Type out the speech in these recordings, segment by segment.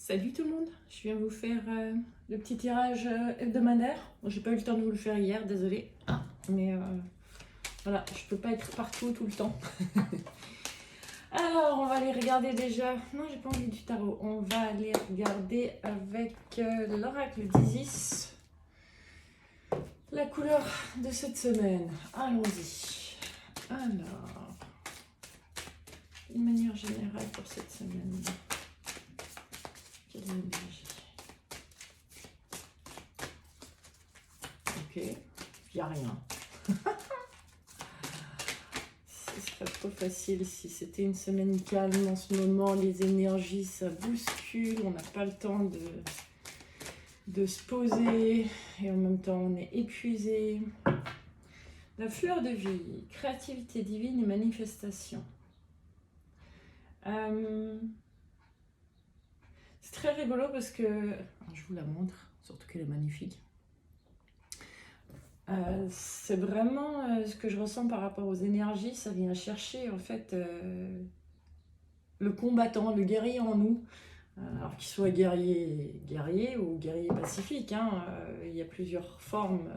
Salut tout le monde, je viens vous faire le petit tirage hebdomadaire. Bon, j'ai pas eu le temps de vous le faire hier, désolé. Mais voilà, je peux pas être partout tout le temps. Alors, on va aller regarder déjà. Non, j'ai pas envie du tarot. On va aller regarder avec l'oracle d'Isis la couleur de cette semaine. Allons-y. Alors, une manière générale pour cette semaine. Quelle énergie? Ok, il n'y a rien. Ce serait trop facile si c'était une semaine calme en ce moment. Les énergies, ça bouscule. On n'a pas le temps de se poser. Et en même temps, on est épuisé. La fleur de vie, créativité divine et manifestation. C'est très rigolo parce que... je vous la montre, surtout qu'elle est magnifique. C'est vraiment ce que je ressens par rapport aux énergies. Ça vient chercher en fait le combattant, le guerrier en nous. Alors qu'il soit guerrier ou guerrier pacifique. Il y a plusieurs formes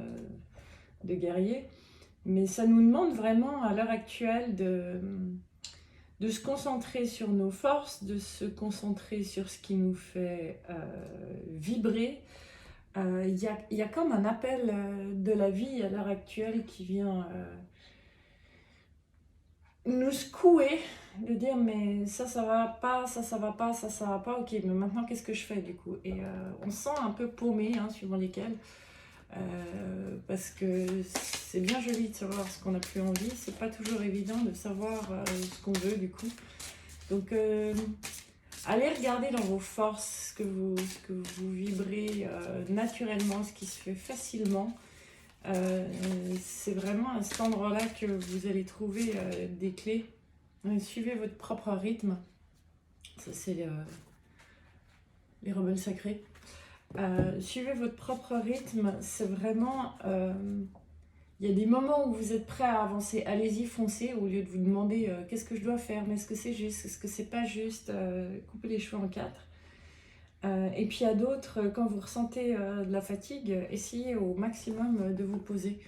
de guerrier. Mais ça nous demande vraiment à l'heure actuelle de se concentrer sur nos forces, de se concentrer sur ce qui nous fait vibrer. Il y a comme un appel de la vie à l'heure actuelle qui vient nous secouer, de dire mais ça va pas, ça va pas, ça va pas, ok, mais maintenant qu'est-ce que je fais du coup? Et on se sent un peu paumé, suivant lesquels, parce que c'est bien joli de savoir ce qu'on n'a plus envie, c'est pas toujours évident de savoir ce qu'on veut du coup. Donc allez regarder dans vos forces, ce que vous vibrez naturellement, ce qui se fait facilement. C'est vraiment à cet endroit-là que vous allez trouver des clés. Suivez votre propre rythme. Ça, c'est les rebelles sacrés. Suivez votre propre rythme. C'est vraiment... il y a des moments où vous êtes prêt à avancer. Allez-y, foncez, au lieu de vous demander qu'est-ce que je dois faire, mais est-ce que c'est juste, est-ce que c'est pas juste, coupez les cheveux en quatre. Et puis à d'autres, quand vous ressentez de la fatigue, essayez au maximum de vous poser.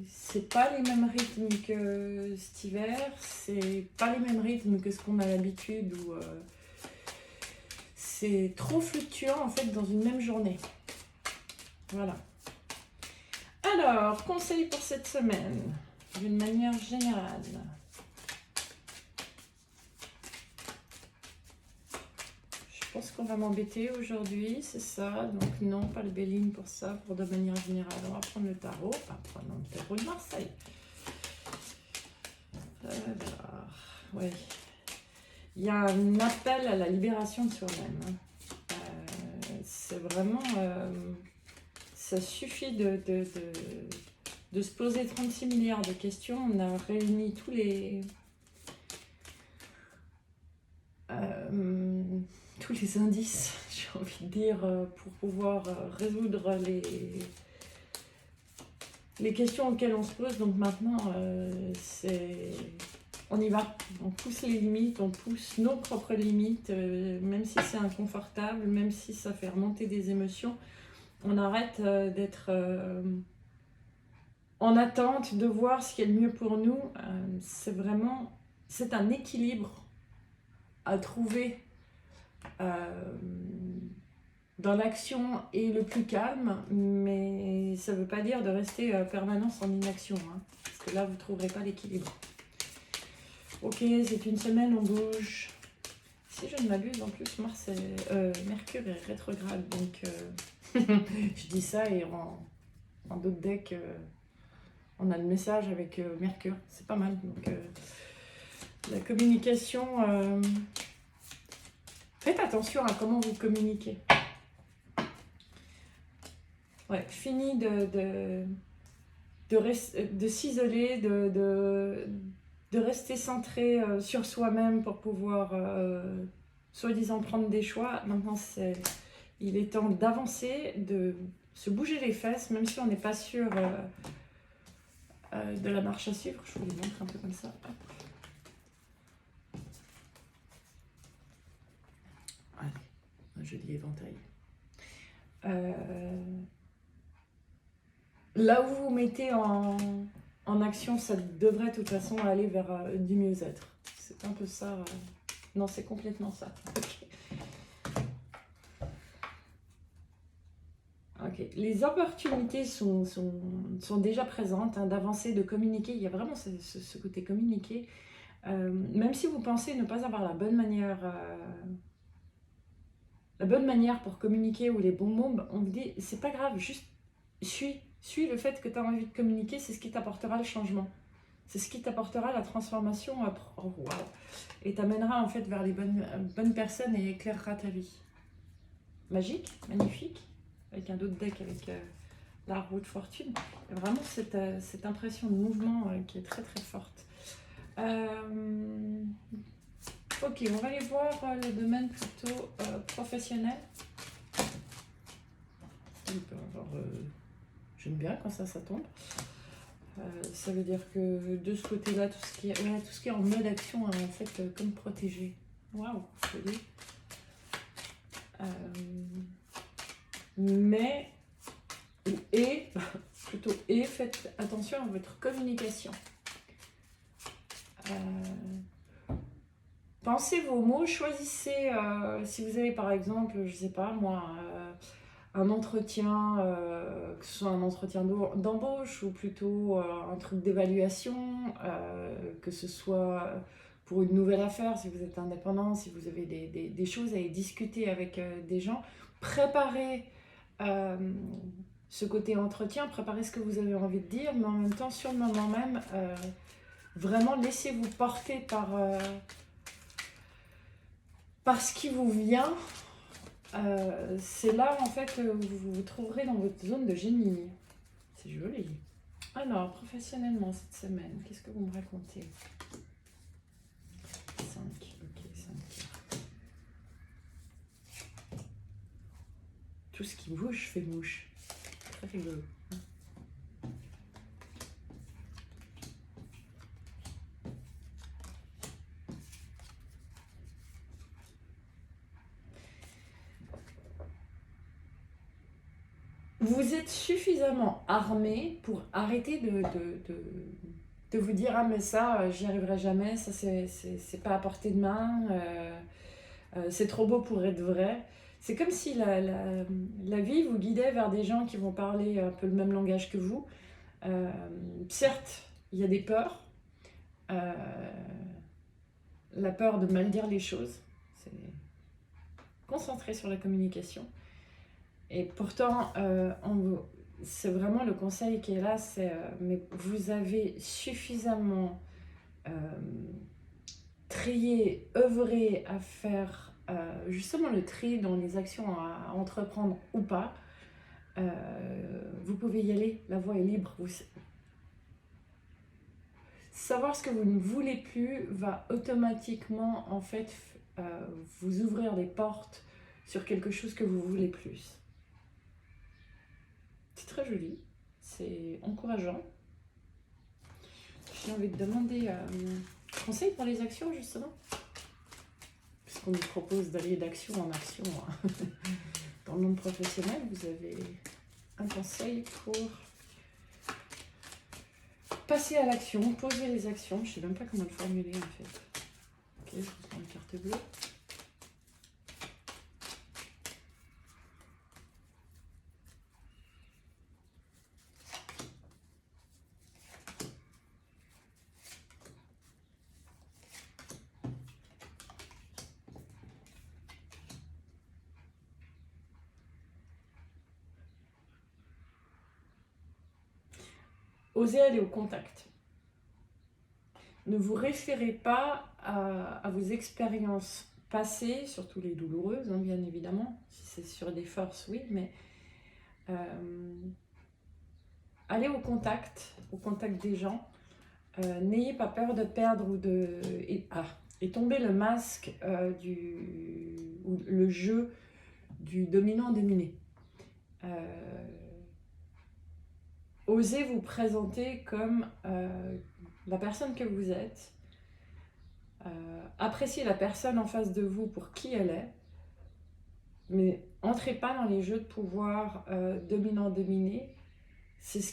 C'est pas les mêmes rythmes que cet hiver, c'est pas les mêmes rythmes que ce qu'on a l'habitude, où c'est trop fluctuant en fait dans une même journée. Voilà. Alors, conseil pour cette semaine, d'une manière générale. Je pense qu'on va m'embêter aujourd'hui, c'est ça. Donc non, pas le Béline pour ça, pour de manière générale. On va prendre le tarot, prenons le tarot de Marseille. Alors, ouais. Il y a un appel à la libération de soi-même. C'est vraiment... ça suffit de se poser 36 milliards de questions. On a réuni tous les indices, j'ai envie de dire, pour pouvoir résoudre les questions auxquelles on se pose. Donc maintenant, on y va, on pousse les limites, on pousse nos propres limites, même si c'est inconfortable, même si ça fait remonter des émotions. On arrête d'être en attente de voir ce qui est le mieux pour nous. C'est un équilibre à trouver dans l'action et le plus calme, mais ça ne veut pas dire de rester permanence en inaction, parce que là vous ne trouverez pas l'équilibre. Ok, c'est une semaine, on bouge. Si je ne m'abuse, en plus, Mercure est rétrograde, donc je dis ça et en d'autres decks, on a le message avec Mercure, c'est pas mal. Donc la communication, faites attention à comment vous communiquez. Ouais, fini de s'isoler, de rester centré sur soi-même pour pouvoir soi-disant prendre des choix. Maintenant, il est temps d'avancer, de se bouger les fesses, même si on n'est pas sûr de la marche à suivre. Je vous les montre un peu comme ça. Allez, un joli éventail. Là où vous vous mettez en action, ça devrait de toute façon aller vers du mieux-être. C'est un peu ça. Non, c'est complètement ça. Ok. Les opportunités sont déjà présentes, hein, d'avancer, de communiquer. Il y a vraiment ce côté communiquer. Même si vous pensez ne pas avoir la bonne manière pour communiquer ou les bons mots, on vous dit, c'est pas grave, juste suis le fait que tu as envie de communiquer, c'est ce qui t'apportera le changement. C'est ce qui t'apportera la transformation et t'amènera en fait vers les bonnes personnes et éclairera ta vie. Magique, magnifique, avec un autre deck avec la roue de fortune. Il y a vraiment cette impression de mouvement qui est très très forte. Ok, on va aller voir le domaine plutôt professionnel. J'aime bien quand ça tombe. Ça veut dire que de ce côté-là, tout ce qui est en mode action, en fait, comme protégé. Waouh, joli. Faites attention à votre communication. Pensez vos mots, choisissez, si vous avez par exemple, je sais pas moi, un entretien, que ce soit un entretien d'embauche ou plutôt un truc d'évaluation, que ce soit pour une nouvelle affaire, si vous êtes indépendant, si vous avez des choses à discuter avec des gens, préparez ce côté entretien, préparez ce que vous avez envie de dire, mais en même temps, sur le moment même, vraiment laissez-vous porter par ce qui vous vient. C'est là en fait que vous vous trouverez dans votre zone de génie. C'est joli. Alors, professionnellement cette semaine, qu'est-ce que vous me racontez? 5, ok, 5. Tout ce qui bouge fait mouche. Très rigolo. Vous êtes suffisamment armé pour arrêter de vous dire « Ah mais ça, j'y arriverai jamais, ça c'est pas à portée de main, c'est trop beau pour être vrai ». C'est comme si la vie vous guidait vers des gens qui vont parler un peu le même langage que vous. Certes, il y a des peurs. La peur de mal dire les choses. C'est concentrer sur la communication. Et pourtant, c'est vraiment le conseil qui est là, c'est mais vous avez suffisamment trié, œuvré à faire justement le tri dans les actions à entreprendre ou pas. Vous pouvez y aller, la voie est libre. Savoir ce que vous ne voulez plus va automatiquement en fait vous ouvrir les portes sur quelque chose que vous voulez plus. C'est très joli, c'est encourageant. J'ai envie de demander conseil pour les actions justement, puisqu'on nous propose d'aller d'action en action dans le monde professionnel. Vous avez un conseil pour passer à l'action, poser les actions. Je ne sais même pas comment le formuler en fait. Ok, je vous prends une carte bleue. Osez aller au contact. Ne vous référez pas à vos expériences passées, surtout les douloureuses, hein, bien évidemment. Si c'est sur des forces, oui, mais allez au contact des gens. N'ayez pas peur de perdre et tomber le masque ou le jeu du dominant-dominé. Osez vous présenter comme la personne que vous êtes. Appréciez la personne en face de vous pour qui elle est. Mais entrez pas dans les jeux de pouvoir dominant-dominé. C'est ce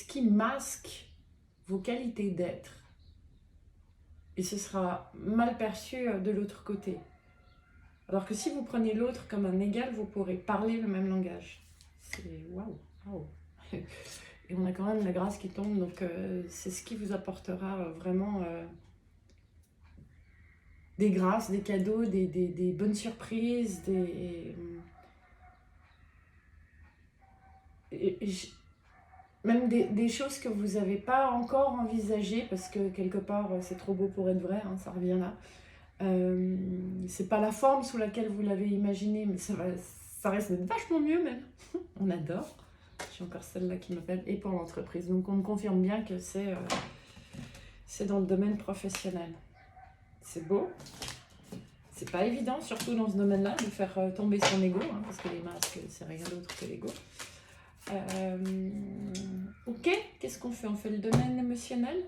qui masque vos qualités d'être. Et ce sera mal perçu de l'autre côté. Alors que si vous prenez l'autre comme un égal, vous pourrez parler le même langage. C'est waouh, waouh. Et on a quand même la grâce qui tombe, donc c'est ce qui vous apportera vraiment des grâces, des cadeaux, des bonnes surprises, même des choses que vous n'avez pas encore envisagées, parce que quelque part c'est trop beau pour être vrai, hein, ça revient là. C'est pas la forme sous laquelle vous l'avez imaginé, mais ça reste vachement mieux même. On adore. J'ai encore celle-là qui m'appelle, et pour l'entreprise. Donc on me confirme bien que c'est dans le domaine professionnel. C'est beau. C'est pas évident, surtout dans ce domaine-là, de faire tomber son ego, hein, parce que les masques, c'est rien d'autre que l'ego. Ok, qu'est-ce qu'on fait? On fait le domaine émotionnel?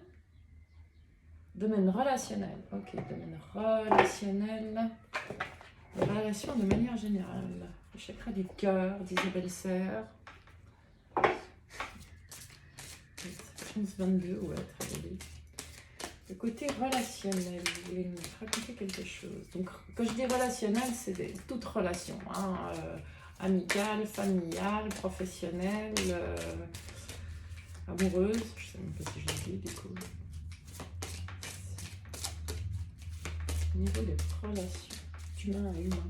Domaine relationnel. Ok, domaine relationnel. Les relations de manière générale. Le chakra du cœur d'Isabelle Serre. 22, ouais, très joli. Le côté relationnel, vous voulez nous raconter quelque chose. Donc, quand je dis relationnel, c'est toute relation, hein, amicale, familiale, professionnelle, amoureuse. Je sais même pas si je l'ai dit, du coup. Au niveau des relations, d'humain à humain,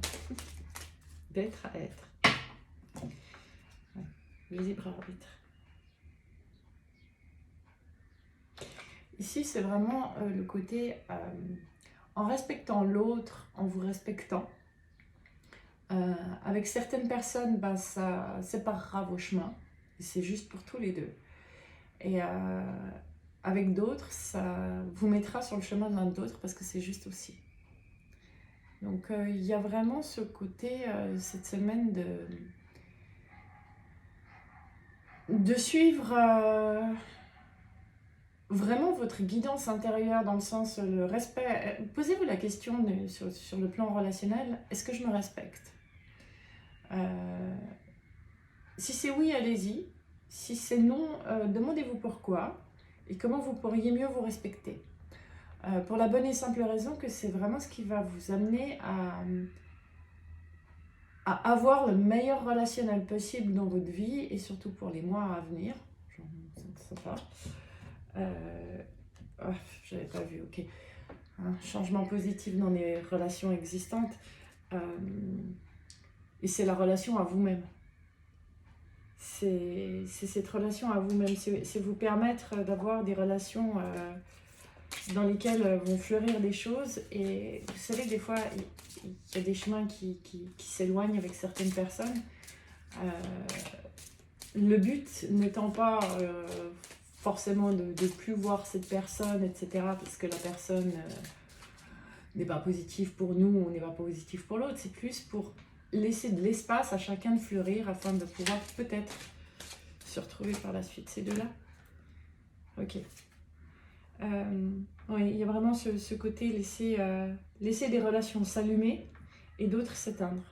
d'être à être. Ouais. Le libre arbitre. Ici, c'est vraiment le côté en respectant l'autre, en vous respectant. Avec certaines personnes, ben, ça séparera vos chemins. C'est juste pour tous les deux. Et avec d'autres, ça vous mettra sur le chemin de l'un de l'autre parce que c'est juste aussi. Donc, il y a vraiment ce côté, cette semaine, de suivre vraiment votre guidance intérieure dans le sens le respect. Posez-vous la question sur le plan relationnel, est-ce que je me respecte? Si c'est oui, allez-y. Si c'est non, demandez-vous pourquoi et comment vous pourriez mieux vous respecter. Pour la bonne et simple raison que c'est vraiment ce qui va vous amener à avoir le meilleur relationnel possible dans votre vie et surtout pour les mois à venir. Je ne sais pas. Oh, j'avais pas vu, ok. Un changement positif dans les relations existantes. Et c'est la relation à vous-même. C'est cette relation à vous-même. C'est vous permettre d'avoir des relations dans lesquelles vont fleurir des choses. Et vous savez, des fois, il y a des chemins qui s'éloignent avec certaines personnes. Le but n'étant pas forcément de plus voir cette personne, etc. Parce que la personne n'est pas positive pour nous, ou n'est pas positive pour l'autre. C'est plus pour laisser de l'espace à chacun de fleurir afin de pouvoir peut-être se retrouver par la suite. Ces deux-là? Ok. Oui, il y a vraiment ce côté laisser des relations s'allumer et d'autres s'éteindre.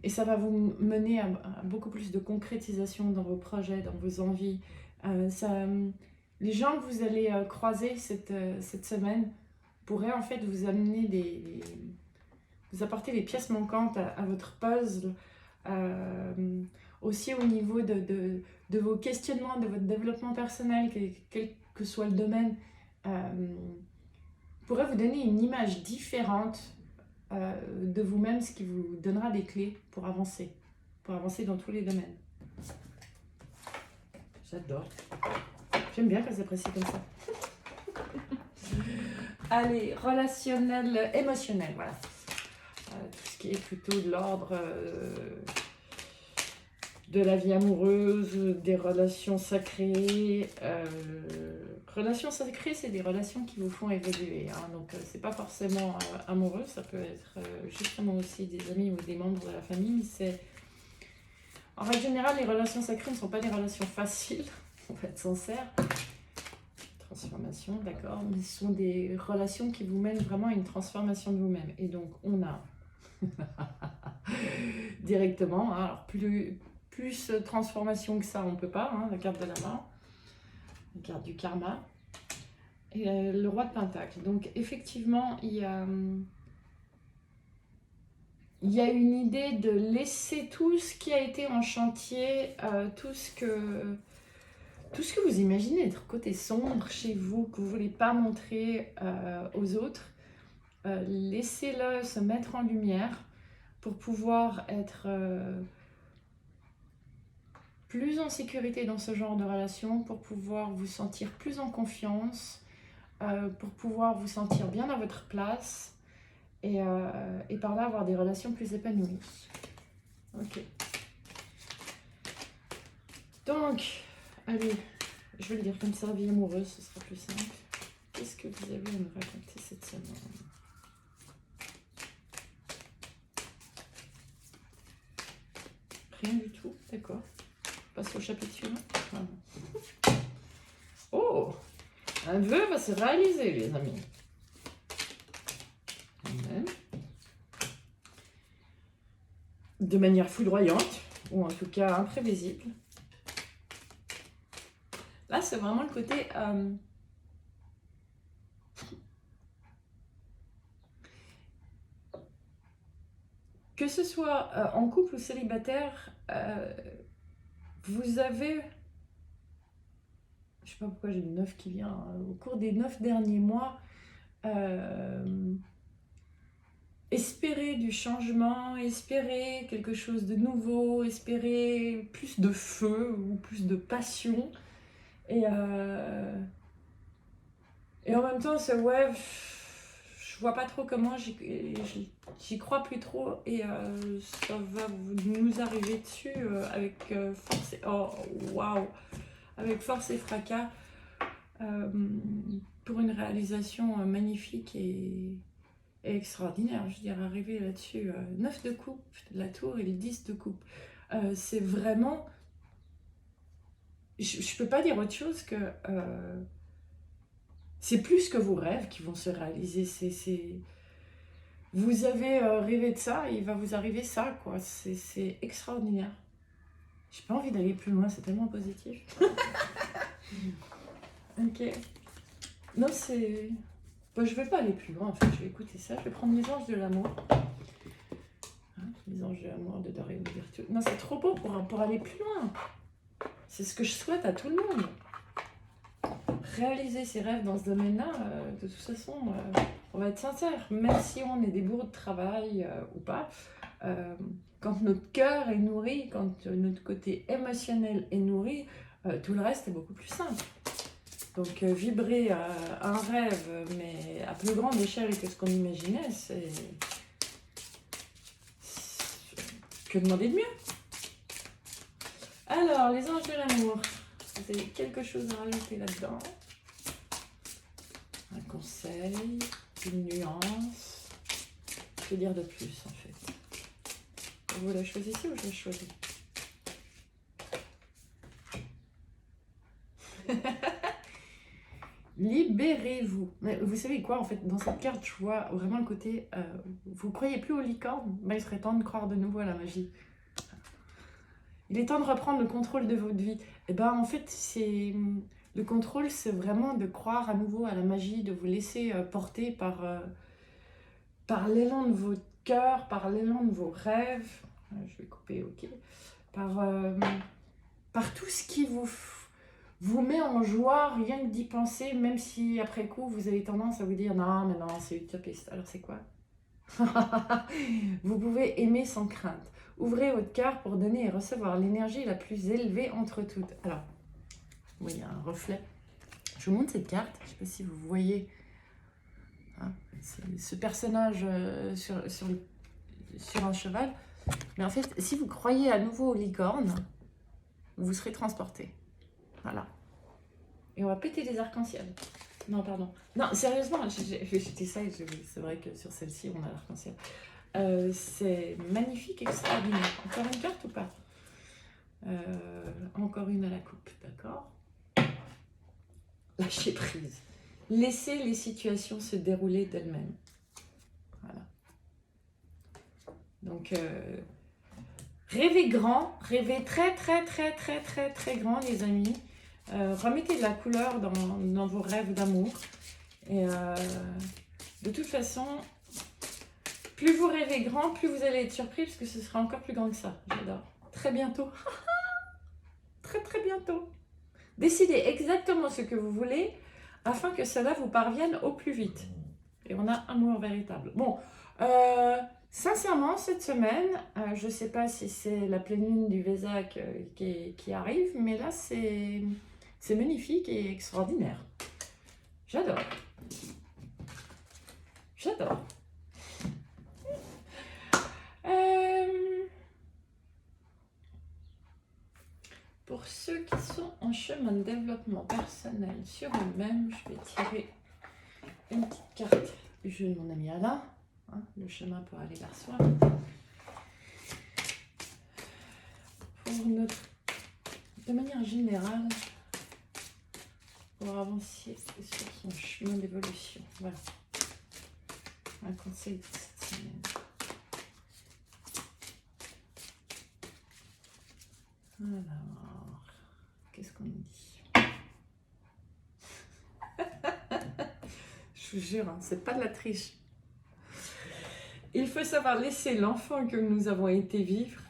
Et ça va vous mener à beaucoup plus de concrétisation dans vos projets, dans vos envies. Les gens que vous allez croiser cette semaine pourraient en fait vous amener vous apporter des pièces manquantes à votre puzzle, aussi au niveau de vos questionnements, de votre développement personnel, quel que soit le domaine, pourrait vous donner une image différente de vous-même, ce qui vous donnera des clés pour avancer dans tous les domaines. J'adore. J'aime bien quand c'est précis comme ça. Allez, relationnel, émotionnel, voilà. Tout ce qui est plutôt de l'ordre de la vie amoureuse, des relations sacrées. Relations sacrées, c'est des relations qui vous font évoluer. Hein. Donc, c'est pas forcément amoureux, ça peut être justement aussi des amis ou des membres de la famille. En règle générale, les relations sacrées ne sont pas des relations faciles, on va être sincère. transformation, d'accord, mais ce sont des relations qui vous mènent vraiment à une transformation de vous-même. Et donc, on a directement, hein, alors plus transformation que ça, on ne peut pas, hein, la carte de la mort, la carte du karma, et le roi de Pentacle. Donc, effectivement, il y a une idée de laisser tout ce qui a été en chantier, tout ce que vous imaginez être côté sombre chez vous, que vous ne voulez pas montrer aux autres, laissez-le se mettre en lumière pour pouvoir être plus en sécurité dans ce genre de relation, pour pouvoir vous sentir plus en confiance, pour pouvoir vous sentir bien à votre place et par là avoir des relations plus épanouies. Ok. Donc, allez, je vais le dire comme ça, vie amoureuse, ce sera plus simple. Qu'est-ce que vous avez à me raconter cette semaine? Rien du tout, d'accord. On passe au chapitre suivant. Voilà. Oh, un vœu va se réaliser, les amis. Amen. De manière foudroyante, ou en tout cas imprévisible. Là, c'est vraiment le côté... que ce soit en couple ou célibataire, vous avez... Je sais pas pourquoi j'ai le 9 qui vient. Au cours des 9 derniers mois, espérer du changement, espérer quelque chose de nouveau, espérer plus de feu ou plus de passion. Et en même temps, c'est ouais, je vois pas trop comment, j'y crois plus trop et ça va nous arriver dessus avec force et, oh waouh, avec force et fracas pour une réalisation magnifique et extraordinaire. Je veux dire, arriver là-dessus, 9 de coupe, la tour et le 10 de coupe. C'est vraiment... Je peux pas dire autre chose que... c'est plus que vos rêves qui vont se réaliser. Vous avez rêvé de ça, et il va vous arriver ça, quoi. C'est extraordinaire. J'ai pas envie d'aller plus loin, c'est tellement positif. Ok. Non, c'est... Bon, je vais pas aller plus loin, en fait. Je vais écouter ça. Je vais prendre les anges de l'amour. Hein, les anges de l'amour de Doreen Virtue. Non, c'est trop beau pour aller plus loin. C'est ce que je souhaite à tout le monde. Réaliser ses rêves dans ce domaine-là, de toute façon, on va être sincère, même si on est des bourreaux de travail ou pas, quand notre cœur est nourri, quand notre côté émotionnel est nourri, tout le reste est beaucoup plus simple. Donc vibrer un rêve, mais à plus grande échelle que ce qu'on imaginait, c'est... Que demander de mieux? Alors, les anges de l'amour, vous avez quelque chose à rajouter là-dedans? Un conseil, une nuance. Que dire de plus en fait? Vous la choisissez ou je la choisis? Libérez-vous. Mais vous savez quoi, en fait, dans cette carte, je vois vraiment le côté... vous ne croyez plus aux licornes? Ben, il serait temps de croire de nouveau à la magie. Il est temps de reprendre le contrôle de votre vie. Et ben, en fait, c'est... Le contrôle, c'est vraiment de croire à nouveau à la magie, de vous laisser porter par l'élan de votre cœur, par l'élan de vos rêves. Je vais couper, ok. Par tout ce qui vous met en joie, rien que d'y penser, même si après coup, vous avez tendance à vous dire « Non, mais non, c'est utopiste. » Alors c'est quoi? Vous pouvez aimer sans crainte. Ouvrez votre cœur pour donner et recevoir l'énergie la plus élevée entre toutes. Alors, oui, il y a un reflet. Je vous montre cette carte. Je ne sais pas si vous voyez hein, ce personnage sur un cheval. Mais en fait, si vous croyez à nouveau aux licornes, vous serez transporté. Voilà. Et on va péter les arcs-en-ciel. Non, pardon. Non, sérieusement, j'étais ça. C'est vrai que sur celle-ci, on a l'arc-en-ciel. C'est magnifique, extraordinaire. Encore une carte ou pas? Encore une à la coupe, d'accord. lâcher prise. Laissez les situations se dérouler d'elles-mêmes. Voilà. Donc, rêvez grand, rêvez très, très, très, très, très, très grand, les amis. Remettez de la couleur dans vos rêves d'amour. Et de toute façon, plus vous rêvez grand, plus vous allez être surpris, parce que ce sera encore plus grand que ça. J'adore. Très bientôt. Très, très bientôt. Décidez exactement ce que vous voulez, afin que cela vous parvienne au plus vite. Et on a un amour véritable. Bon, sincèrement, cette semaine, je ne sais pas si c'est la pleine lune du Vésac qui arrive, mais là, c'est magnifique et extraordinaire. J'adore. J'adore. Pour ceux qui sont en chemin de développement personnel sur eux-mêmes, je vais tirer une petite carte du jeu de mon ami Alain, hein, le chemin pour aller vers soi. De manière générale, pour avancer sur son chemin d'évolution. Voilà. Un conseil de cette semaine. Alors, qu'est-ce qu'on nous dit? Je vous jure, hein, c'est pas de la triche. Il faut savoir laisser l'enfant que nous avons été vivre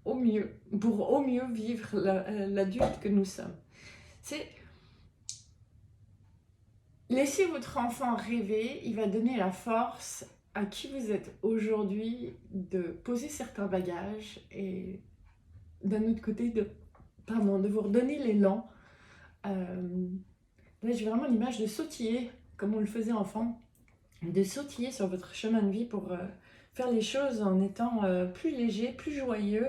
au mieux, pour au mieux vivre l'adulte que nous sommes. C'est laissez votre enfant rêver, il va donner la force à qui vous êtes aujourd'hui de poser certains bagages et d'un autre côté de vous redonner l'élan. Là, j'ai vraiment l'image de sautiller, comme on le faisait enfant, de sautiller sur votre chemin de vie pour faire les choses en étant plus léger, plus joyeux,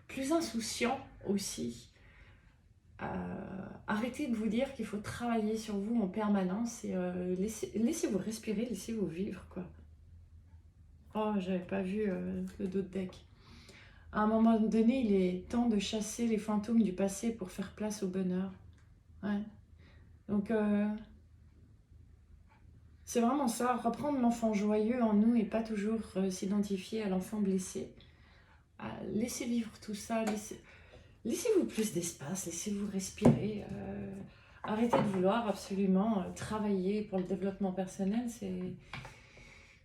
plus insouciant aussi. Arrêtez de vous dire qu'il faut travailler sur vous en permanence et laissez-vous respirer, laissez-vous vivre, quoi. Oh, j'avais pas vu le dos de deck. À un moment donné, il est temps de chasser les fantômes du passé pour faire place au bonheur. Ouais. Donc, c'est vraiment ça, reprendre l'enfant joyeux en nous et pas toujours s'identifier à l'enfant blessé. Laissez vivre tout ça, laissez-vous plus d'espace, laissez-vous respirer. Arrêtez de vouloir absolument travailler pour le développement personnel.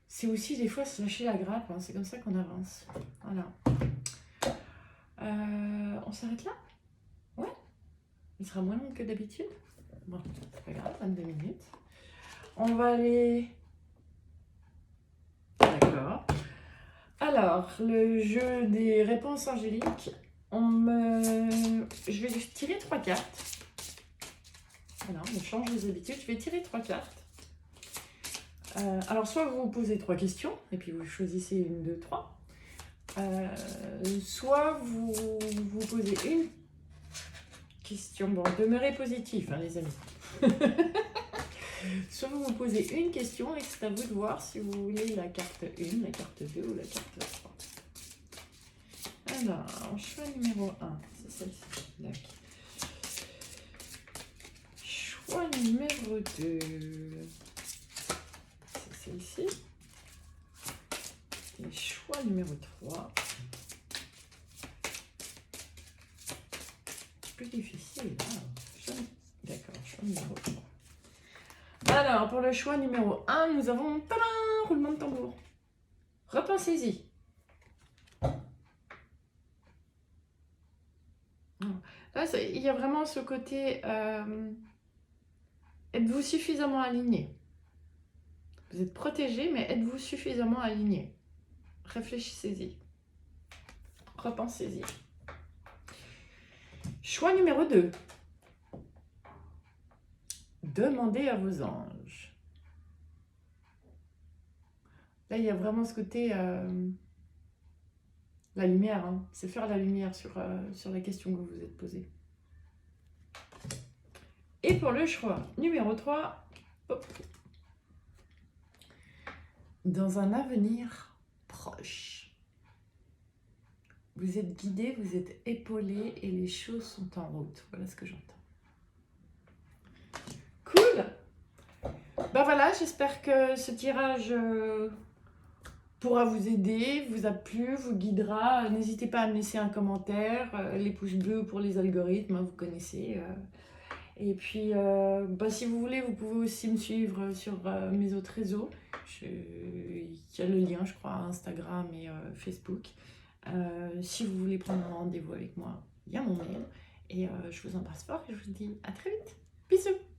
C'est aussi des fois se lâcher la grappe, hein, c'est comme ça qu'on avance. Voilà. On s'arrête là? Ouais. Il sera moins long que d'habitude. Bon, c'est pas grave, 22 minutes. On va aller... D'accord. Alors, le jeu des réponses angéliques. Je vais tirer 3 cartes. Voilà, on change les habitudes. Je vais tirer 3 cartes. Alors, soit vous vous posez 3 questions, et puis vous choisissez une, 2, 3. Soit vous posez une question. Bon, demeurez positif, hein, les amis. Soit vous vous posez une question et c'est à vous de voir si vous voulez la carte 1, la carte 2 ou la carte 3. Alors, choix numéro 1, c'est celle-ci. D'accord. Choix numéro 2, c'est celle-ci. Et choix numéro 3. Plus difficile. Ah, d'accord, choix numéro 3. Alors, pour le choix numéro 1, nous avons un roulement de tambour. Repensez-y. Là, il y a vraiment ce côté, êtes-vous suffisamment aligné? Vous êtes protégé, mais êtes-vous suffisamment aligné? Réfléchissez-y. Repensez-y. Choix numéro 2. Demandez à vos anges. Là, il y a vraiment ce côté, la lumière, hein. C'est faire la lumière sur la question que vous vous êtes posée. Et pour le choix numéro 3, hop, dans un avenir proche, vous êtes guidé, vous êtes épaulé et les choses sont en route. Voilà ce que j'entends. voilà, j'espère que ce tirage pourra vous aider, vous a plu, vous guidera. N'hésitez pas à me laisser un commentaire, les pouces bleus pour les algorithmes, hein, vous connaissez. Et puis, si vous voulez, vous pouvez aussi me suivre sur mes autres réseaux. Il y a le lien, je crois, Instagram et Facebook. Si vous voulez prendre un rendez-vous avec moi, il y a mon mail. Et je vous embrasse fort et je vous dis à très vite. Bisous!